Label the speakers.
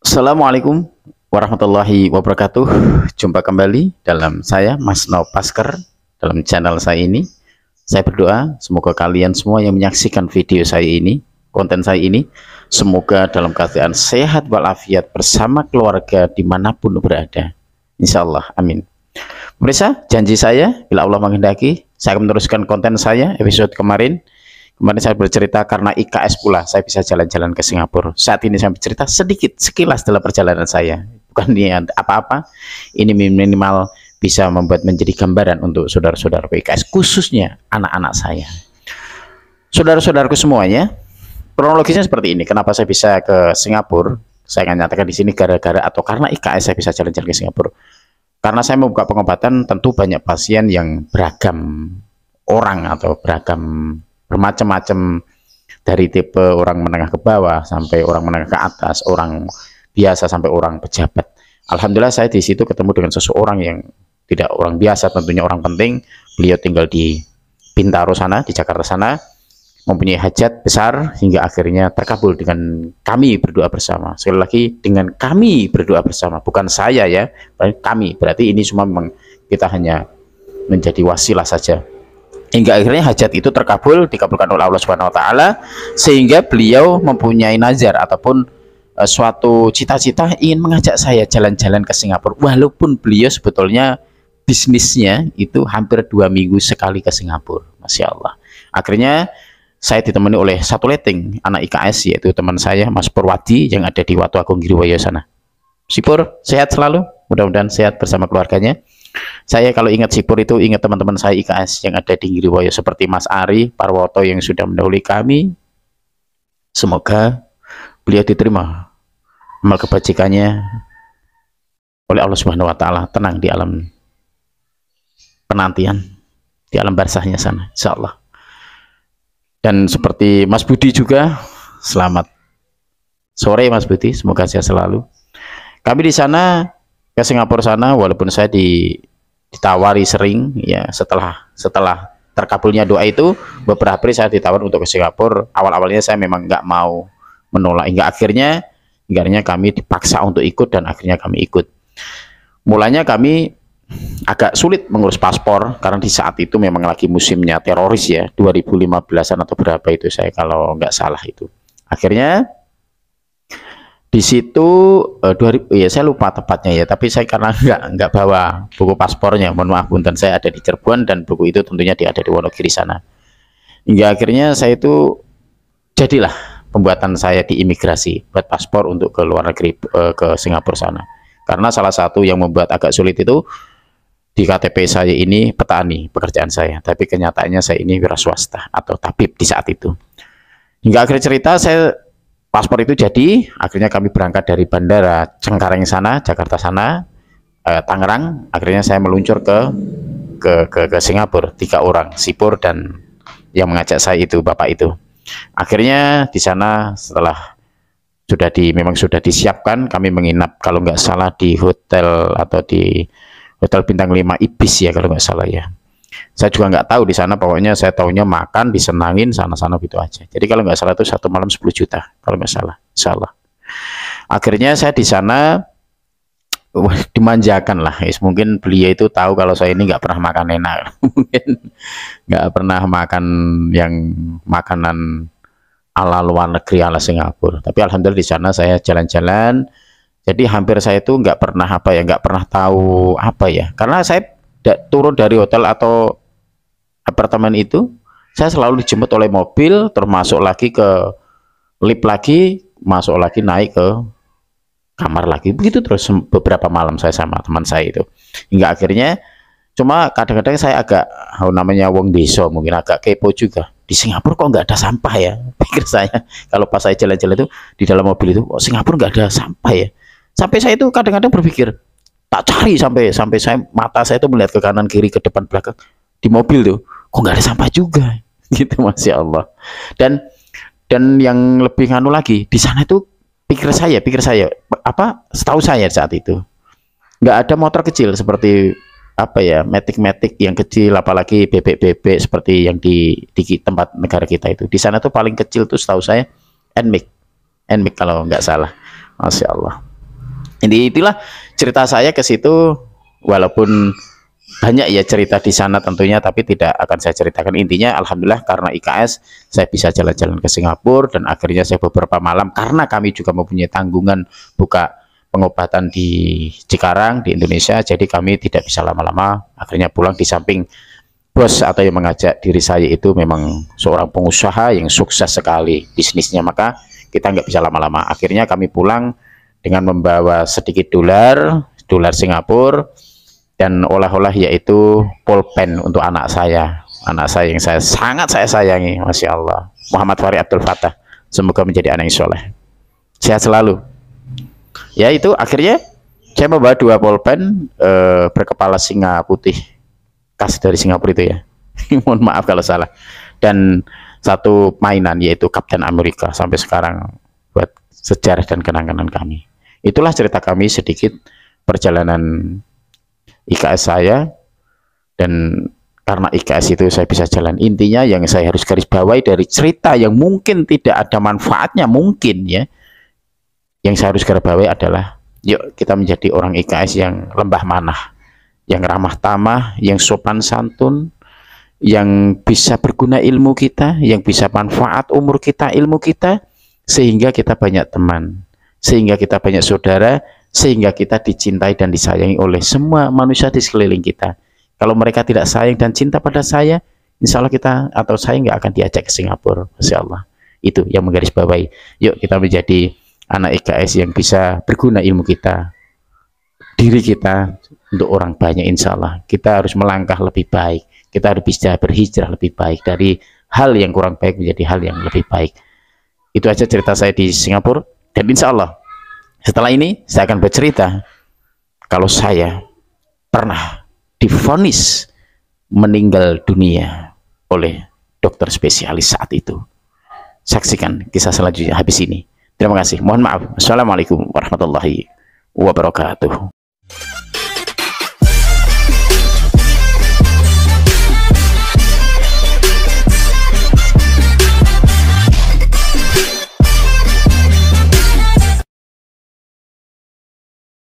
Speaker 1: Assalamualaikum warahmatullahi wabarakatuh. Jumpa kembali dalam saya Mas Nopasker dalam channel saya ini. Saya berdoa semoga kalian semua yang menyaksikan video saya ini, konten saya ini, semoga dalam keadaan sehat walafiat bersama keluarga dimanapun berada. Insya Allah, amin. Pemirsa, janji saya bila Allah menghendaki, saya akan meneruskan konten saya episode kemarin. Kemarin saya bercerita karena IKS pula saya bisa jalan-jalan ke Singapura. Saat ini saya bercerita sedikit sekilas dalam perjalanan saya. Bukan niat apa-apa. Ini minimal bisa membuat menjadi gambaran untuk saudara-saudara IKS, khususnya anak-anak saya. Saudara-saudaraku semuanya, kronologisnya seperti ini. Kenapa saya bisa ke Singapura? Saya akan nyatakan di sini gara-gara atau karena IKS saya bisa jalan-jalan ke Singapura. Karena saya membuka pengobatan, tentu banyak pasien yang beragam orang atau bermacam-macam, dari tipe orang menengah ke bawah sampai orang menengah ke atas, orang biasa sampai orang pejabat. Alhamdulillah saya di situ ketemu dengan seseorang yang tidak orang biasa, tentunya orang penting. Beliau tinggal di Bintaro sana, di Jakarta sana, mempunyai hajat besar hingga akhirnya terkabul dengan kami berdoa bersama. Sekali lagi, dengan kami berdoa bersama, bukan saya ya, kami. Berarti ini semua memang kita hanya menjadi wasilah saja. Hingga akhirnya hajat itu terkabul, dikabulkan oleh Allah Subhanahu wa taala, sehingga beliau mempunyai nazar ataupun suatu cita-cita ingin mengajak saya jalan-jalan ke Singapura, walaupun beliau sebetulnya bisnisnya itu hampir 2 minggu sekali ke Singapura. Masya Allah. Akhirnya saya ditemani oleh satu letting anak IKS, yaitu teman saya Mas Purwadi yang ada di Watu Agung Giriwoyo sana. Sipur sehat selalu, mudah-mudahan sehat bersama keluarganya. Saya kalau ingat Sipur itu ingat teman-teman saya IKS yang ada di Giriwoyo seperti Mas Ari Parwoto yang sudah mendahului kami. Semoga beliau diterima amal kebajikannya oleh Allah Subhanahu wa taala, tenang di alam penantian, di alam barzahnya sana insyaallah. Dan seperti Mas Budi juga, selamat sore Mas Budi, semoga sehat selalu. Kami di sana ke Singapura sana, walaupun saya ditawari sering ya, setelah terkabulnya doa itu beberapa hari saya ditawar untuk ke Singapura. Awal-awalnya saya memang nggak mau menolak, hingga akhirnya kami dipaksa untuk ikut, dan akhirnya kami ikut. Mulanya kami agak sulit mengurus paspor karena di saat itu memang lagi musimnya teroris ya, 2015-an atau berapa itu saya kalau nggak salah itu. Akhirnya di situ ya saya lupa tepatnya ya, tapi saya karena nggak bawa buku paspornya, mohon maaf punten, saya ada di Cirebon dan buku itu tentunya ada di Wonogiri sana. Hingga akhirnya saya itu jadilah pembuatan saya di imigrasi buat paspor untuk ke luar negeri, ke Singapura sana. Karena salah satu yang membuat agak sulit itu di KTP saya ini petani pekerjaan saya, tapi kenyataannya saya ini wira swasta atau tabib di saat itu. Hingga akhir cerita saya paspor itu jadi, akhirnya kami berangkat dari bandara Cengkareng sana, Jakarta sana, Tangerang. Akhirnya saya meluncur ke Singapura, 3 orang, Sipur dan yang mengajak saya itu bapak itu. Akhirnya di sana setelah memang sudah disiapkan, kami menginap kalau nggak salah di hotel atau di hotel bintang 5 Ibis ya kalau nggak salah ya. Saya juga nggak tahu di sana, pokoknya saya tahunya makan, disenangin sana-sana gitu aja. Jadi kalau nggak salah itu 1 malam 10 juta kalau nggak salah, insyaallah. Akhirnya saya di sana dimanjakan lah. Mungkin beliau itu tahu kalau saya ini nggak pernah makan enak, mungkin nggak pernah makan yang makanan ala luar negeri, ala Singapura. Tapi alhamdulillah di sana saya jalan-jalan. Jadi hampir saya itu nggak pernah nggak pernah tahu karena saya turun dari hotel atau apartemen itu, saya selalu dijemput oleh mobil, termasuk lagi ke lift lagi, masuk lagi, naik ke kamar lagi, begitu terus beberapa malam saya sama teman saya itu. Hingga akhirnya, cuma kadang-kadang saya agak, namanya wong desa, mungkin agak kepo juga, di Singapura kok nggak ada sampah ya, pikir saya. Kalau pas saya jalan-jalan itu di dalam mobil itu, oh Singapura nggak ada sampah ya, sampai saya itu kadang-kadang berpikir, tak cari sampai mata saya itu melihat ke kanan kiri ke depan belakang di mobil tuh, kok nggak ada sampah juga gitu, Masya Allah. Dan yang lebih nganu lagi di sana itu, pikir saya setahu saya saat itu nggak ada motor kecil seperti matic yang kecil, apalagi bebek seperti yang di tempat negara kita itu. Di sana tuh paling kecil tuh setahu saya Nmic kalau nggak salah. Masya Allah. Itulah cerita saya ke situ, walaupun banyak ya cerita di sana tentunya, tapi tidak akan saya ceritakan. Intinya alhamdulillah karena IKS saya bisa jalan-jalan ke Singapura, dan akhirnya saya beberapa malam, karena kami juga mempunyai tanggungan buka pengobatan di Cikarang di Indonesia, jadi kami tidak bisa lama-lama, akhirnya pulang. Di samping bos atau yang mengajak diri saya itu memang seorang pengusaha yang sukses sekali bisnisnya, maka kita nggak bisa lama-lama. Akhirnya kami pulang dengan membawa sedikit dolar Singapura, dan oleh-oleh yaitu pulpen untuk anak saya yang sangat saya sayangi, Masya Allah, Muhammad Fahri Abdul Fattah. Semoga menjadi anak yang soleh, sehat selalu. Ya, itu akhirnya saya membawa 2 pulpen berkepala singa putih khas dari Singapura itu ya. Mohon maaf kalau salah. Dan 1 mainan yaitu Kapten Amerika, sampai sekarang buat sejarah dan kenang-kenangan kami. Itulah cerita kami sedikit perjalanan IKS saya, dan karena IKS itu saya bisa jalan. Intinya yang saya harus garis bawahi dari cerita yang mungkin tidak ada manfaatnya mungkin ya, yang saya harus garis bawahi adalah yuk kita menjadi orang IKS yang lembah manah, yang ramah tamah, yang sopan santun, yang bisa berguna ilmu kita, yang bisa manfaat umur kita, ilmu kita, sehingga kita banyak teman, sehingga kita banyak saudara, sehingga kita dicintai dan disayangi oleh semua manusia di sekeliling kita. Kalau mereka tidak sayang dan cinta pada saya, insya Allah kita atau saya nggak akan diajak ke Singapura. Masya Allah. Itu yang menggarisbawahi. Yuk kita menjadi anak IKS yang bisa berguna ilmu kita, diri kita untuk orang banyak. Insya Allah kita harus melangkah lebih baik, kita harus bisa berhijrah lebih baik, dari hal yang kurang baik menjadi hal yang lebih baik. Itu aja cerita saya di Singapura, dan insya Allah setelah ini saya akan bercerita kalau saya pernah divonis meninggal dunia oleh dokter spesialis saat itu. Saksikan kisah selanjutnya habis ini. Terima kasih. Mohon maaf. Assalamualaikum warahmatullahi wabarakatuh.